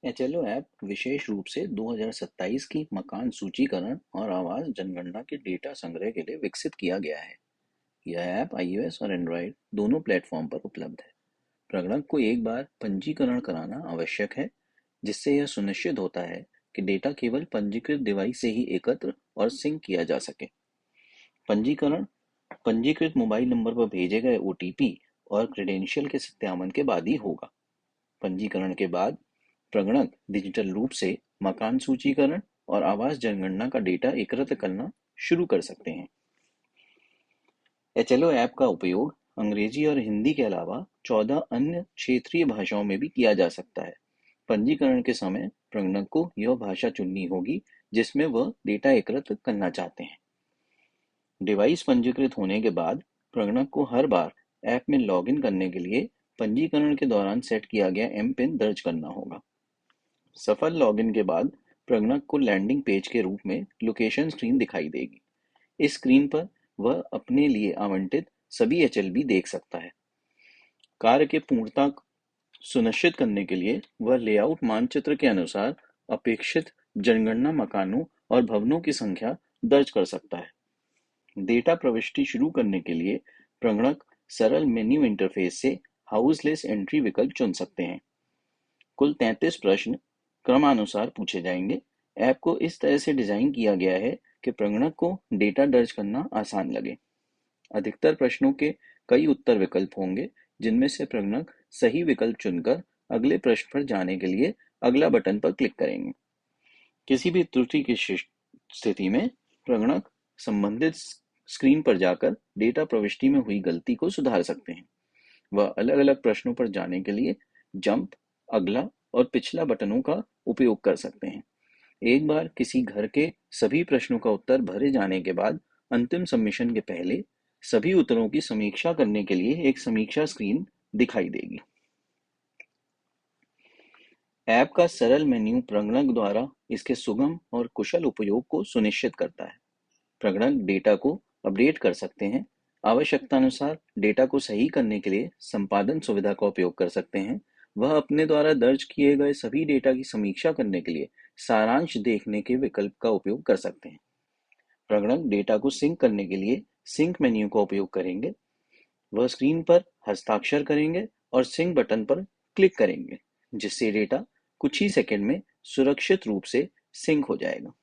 HLO app विशेष रूप से 2027 की मकान सूचीकरण और आवास जनगणना के डेटा संग्रह के लिए विकसित किया गया है। यह ऐप iOS और एंड्रॉयड दोनों प्लेटफॉर्म पर उपलब्ध है। प्रगणक को एक बार पंजीकरण कराना आवश्यक है, जिससे यह सुनिश्चित होता है कि डेटा केवल पंजीकृत डिवाइस से ही एकत्र और सिंक किया जा सके। पंजीकरण पंजीकृत मोबाइल नंबर पर भेजे गए ओटीपी और क्रेडेंशियल के सत्यापन के बाद ही होगा। पंजीकरण के बाद प्रगणक डिजिटल रूप से मकान सूचीकरण और आवास जनगणना का डेटा एकत्र करना शुरू कर सकते हैं। एचएलओ ऐप का उपयोग अंग्रेजी और हिंदी के अलावा 14 अन्य क्षेत्रीय भाषाओं में भी किया जा सकता है। पंजीकरण के समय प्रगणक को यह भाषा चुननी होगी जिसमें वह डेटा एकत्र करना चाहते हैं। डिवाइस पंजीकृत होने के बाद प्रगणक को हर बार ऐप में लॉगिन करने के लिए पंजीकरण के दौरान सेट किया गया एमपिन दर्ज करना होगा। सफल लॉगिन के बाद प्रगणक को लैंडिंग पेज के रूप में लोकेशन स्क्रीन दिखाई देगी। इस स्क्रीन पर वह अपने लिए आवंटित सभी एचएलबी देख सकता है। कार्य की पूर्णता सुनिश्चित करने के लिए वह लेआउट मानचित्र के अनुसार अपेक्षित जनगणना मकानों और भवनों की संख्या दर्ज कर सकता है। डेटा प्रविष्टि शुरू करने के लिए प्रगणक सरल मेन्यू इंटरफेस से हाउसलेस एंट्री विकल्प चुन सकते हैं। कुल 33 प्रश्न क्रमानुसार पूछे जाएंगे। ऐप को इस तरह से डिजाइन किया गया है कि प्रगणक को डेटा दर्ज करना आसान लगे। अधिकतर प्रश्नों के कई उत्तर विकल्प होंगे, जिनमें से प्रगणक सही विकल्प चुनकर अगले प्रश्न पर जाने के लिए अगला बटन पर क्लिक करेंगे। किसी भी त्रुटि की स्थिति में प्रगणक संबंधित स्क्रीन पर जाकर डेटा प्रविष्टि में हुई गलती को सुधार सकते हैं। वह अलग-अलग प्रश्नों पर जाने के लिए जंप, अगला और पिछला बटनों का उपयोग कर सकते हैं। एक बार किसी घर के सभी प्रश्नों का उत्तर भरे जाने के बाद अंतिम सबमिशन के पहले सभी उत्तरों की समीक्षा करने के लिए एक समीक्षा स्क्रीन दिखाई देगी। ऐप का सरल मेन्यू प्रगणक द्वारा इसके सुगम और कुशल उपयोग को सुनिश्चित करता है। प्रगणक डेटा को अपडेट कर सकते हैं, आवश्यकतानुसार डेटा को सही करने के लिए संपादन सुविधा का उपयोग कर सकते हैं। वह अपने द्वारा दर्ज किए गए सभी डेटा की समीक्षा करने के लिए सारांश देखने के विकल्प का उपयोग कर सकते हैं। प्रगणक डेटा को सिंक करने के लिए सिंक मेन्यू का उपयोग करेंगे। वह स्क्रीन पर हस्ताक्षर करेंगे और सिंक बटन पर क्लिक करेंगे, जिससे डेटा कुछ ही सेकंड में सुरक्षित रूप से सिंक हो जाएगा।